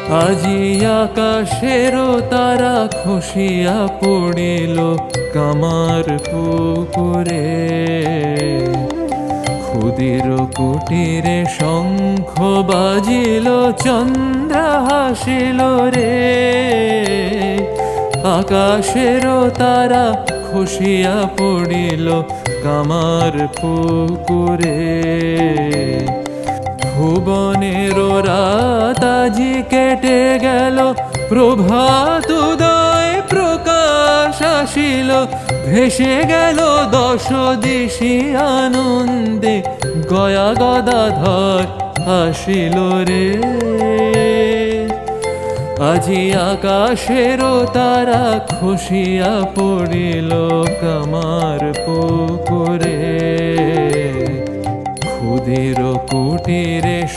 আজি আকাশেরও তারা খসিয়া পড়িল কামার পুকুরে। ক্ষুদির কুটিরে শঙ্খ বাজিল চন্দ্র হাসিল রে। আকাশেরও তারা খসিয়া পড়িল কামার পুকুরে। ভুবনের রাত আজি কেটে গেল, প্রভাত উদয় প্রকাশ আসিল। ভেসে গেল দশ দিশি আনন্দে, গয়া গদাধর আসিল রে। আজি আকাশেরও তারা খসিয়া পড়িল কামার পুকুরে। ক্ষুদির কুটিরে